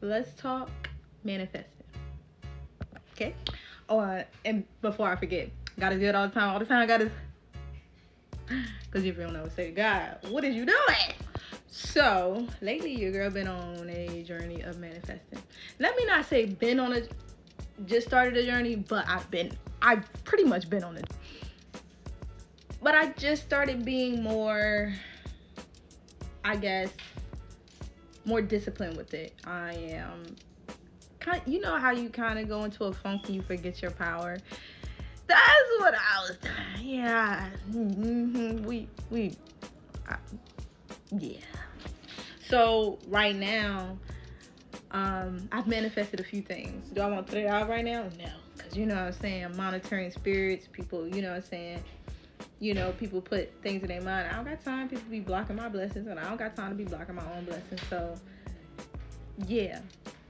let's talk manifesting. Okay. Oh, and before I forget, gotta do it all the time. All the time, I gotta. Because if you don't know, say, God, what is you doing? So, lately, your girl been on a journey of manifesting. Let me not say been on a, just started a journey, but I've pretty much been on it. But I just started being more, I guess, more disciplined with it. I am, you know how you kind of go into a funk and you forget your power? That's what I was doing. Yeah. Yeah. So right now, I've manifested a few things. Do I want to put it out right now? No. Because you know what I'm saying, monitoring spirits, people, you know what I'm saying, people put things in their mind. I don't got time. People be blocking my blessings, and I don't got time to be blocking my own blessings. So, yeah.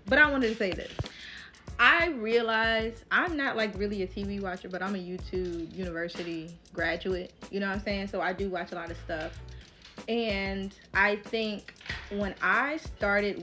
But I wanted to say this. I realize I'm not like really a TV watcher, but I'm a YouTube University graduate. You know what I'm saying? So I do watch a lot of stuff. And I think when I started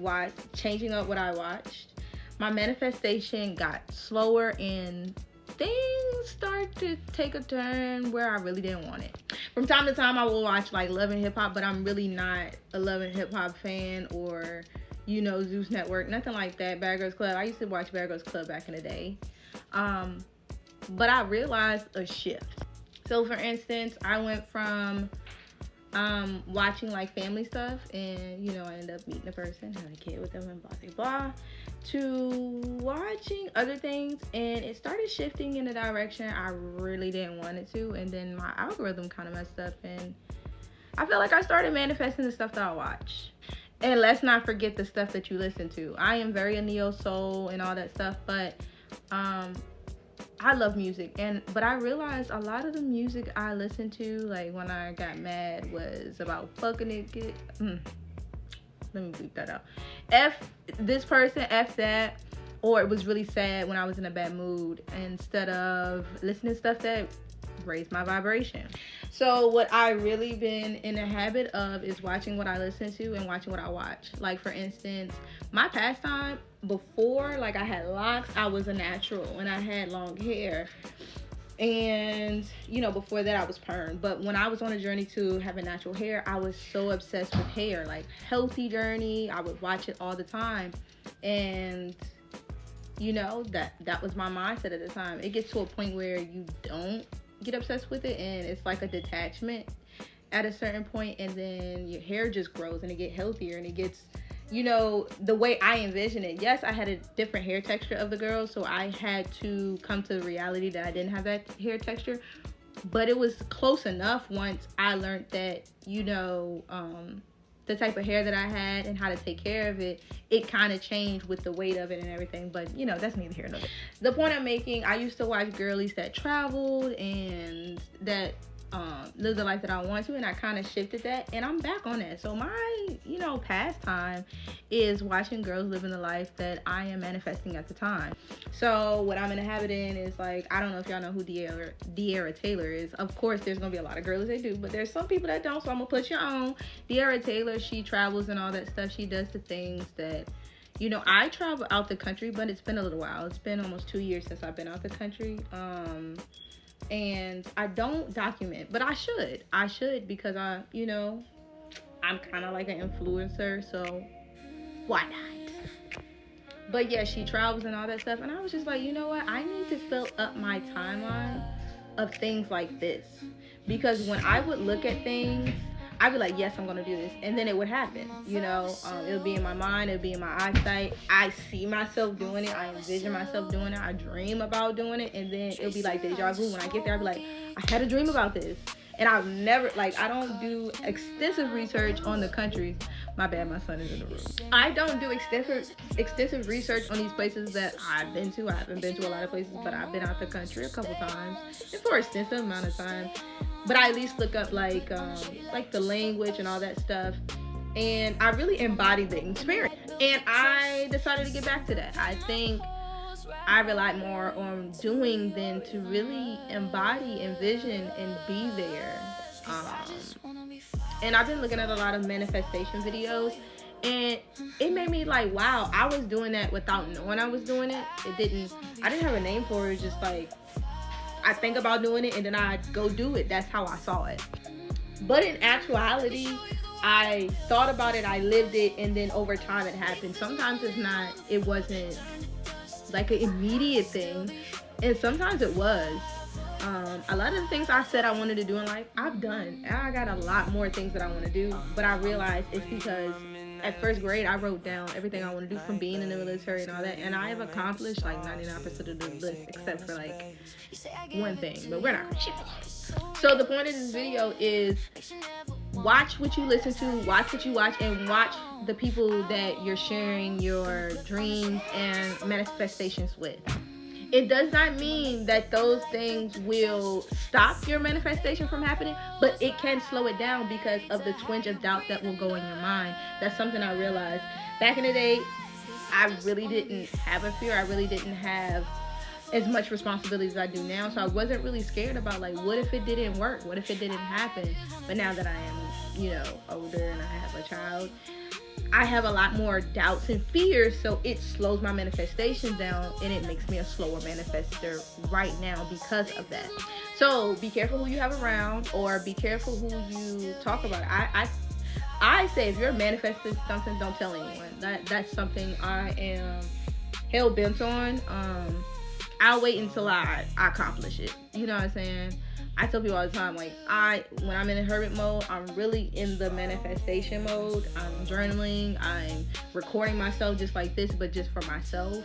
changing up what I watched, my manifestation got slower and things start to take a turn where I really didn't want it. From time to time, I will watch like Love and Hip Hop, but I'm really not a Love and Hip Hop fan, or Zeus Network, nothing like that. Bad Girls Club. I used to watch Bad Girls Club back in the day. But I realized a shift. So for instance, I went from watching like family stuff, and I ended up meeting a person, having a kid with them, and blah blah blah, to watching other things, and it started shifting in a direction I really didn't want it to, and then my algorithm kind of messed up, and I feel like I started manifesting the stuff that I watch. And let's not forget the stuff that you listen to. I am very a neo soul and all that stuff, but I love music, but I realized a lot of the music I listened to, like when I got mad, was about fucking it. Let me bleep that out. F this person, F that, or it was really sad when I was in a bad mood, instead of listening to stuff that raised my vibration. So what I really been in the habit of is watching what I listen to and watching what I watch. Like for instance, my pastime before, like I had locks, I was a natural and I had long hair. And before that I was permed. But when I was on a journey to having natural hair, I was so obsessed with hair, like healthy journey. I would watch it all the time. And that was my mindset at the time. It gets to a point where you don't get obsessed with it, and it's like a detachment at a certain point, and then your hair just grows and it gets healthier, and it gets the way I envision it. Yes, I had a different hair texture of the girls, so I had to come to the reality that I didn't have that hair texture, but it was close enough once I learned that the type of hair that I had and how to take care of it. It kind of changed with the weight of it and everything, but that's neither here nor there. The point I'm making, I used to watch girlies that traveled and that lived the life that I want to, and I kind of shifted that, and I'm back on that. So my pastime is watching girls living the life that I am manifesting at the time. So what I'm in a habit in is, like, I don't know if y'all know who De'Ara Taylor is. Of course there's gonna be a lot of girls that do, but there's some people that don't, so I'm gonna put you on. De'Ara Taylor, she travels and all that stuff. She does the things that I travel out the country, but it's been a little while. It's been almost 2 years since I've been out the country. And I don't document, but I should because I'm kind of like an influencer, so why not? But yeah, she travels and all that stuff, and I was just like, you know what, I need to fill up my timeline of things like this, because when I would look at things, I'd be like, yes, I'm gonna do this, and then it would happen. It'll be in my mind, it'll be in my eyesight. I see myself doing it, I envision myself doing it, I dream about doing it, and then it'll be like deja vu. When I get there, I'll be like, I had a dream about this. And I've never, I don't do extensive research on the countries. My bad, my son is in the room. I don't do extensive research on these places that I've been to. I haven't been to a lot of places, but I've been out the country a couple times, and for an extensive amount of time. But I at least look up like the language and all that stuff, and I really embodied the experience. And I decided to get back to that. I think I relied more on doing than to really embody, envision, and be there. And I've been looking at a lot of manifestation videos, And it made me like, wow, I was doing that without knowing I was doing it. I didn't have a name for it. It's just like, I think about doing it and then I go do it. That's how I saw it. But in actuality, I thought about it, I lived it, and then over time it happened. Sometimes it wasn't like an immediate thing, and sometimes it was. A lot of the things I said I wanted to do in life, I've done. And I got a lot more things that I want to do, but I realized it's because at first grade I wrote down everything I want to do from being in the military and all that, and I have accomplished like 99% of the list except for like one thing, but we're not shit. So the point of this video is watch what you listen to, watch what you watch, and watch the people that you're sharing your dreams and manifestations with. It does not mean that those things will stop your manifestation from happening, but it can slow it down because of the twinge of doubt that will go in your mind. That's something I realized. Back in the day, I really didn't have a fear. I really didn't have as much responsibility as I do now. So I wasn't really scared about like, what if it didn't work? What if it didn't happen? But now that I am, older and I have a child, I have a lot more doubts and fears, so it slows my manifestations down, and it makes me a slower manifester right now because of that. So be careful who you have around, or be careful who you talk about. I say if you're manifesting something, don't tell anyone. That's something I am hell bent on. I'll wait until I accomplish it. You know what I'm saying? I tell people all the time, like, when I'm in a hermit mode, I'm really in the manifestation mode. I'm journaling, I'm recording myself just like this, but just for myself.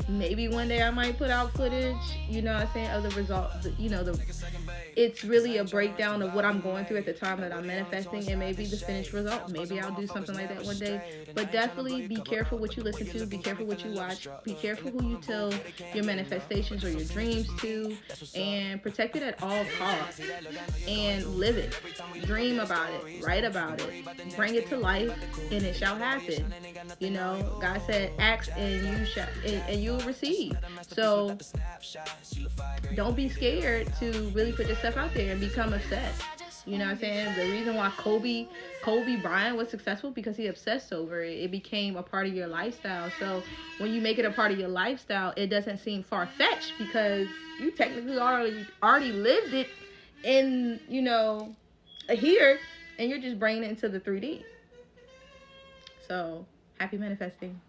Maybe one day I might put out footage, you know what I'm saying, of the result. It's really a breakdown of what I'm going through at the time that I'm manifesting, and maybe the finished result. Maybe I'll do something like that one day. But definitely be careful what you listen to, be careful what you watch, be careful who you tell your manifestations or your dreams to, and protect it at all costs. And live it. Dream about it. Write about it. Bring it to life, and it shall happen. God said, ask and you will receive. So don't be scared to really put yourself out there and become obsessed. You know what I'm saying? The reason why Kobe Bryant was successful because he obsessed over it. It became a part of your lifestyle. So when you make it a part of your lifestyle, it doesn't seem far-fetched because you technically already lived it in, here, and you're just bringing it into the 3D. So happy manifesting.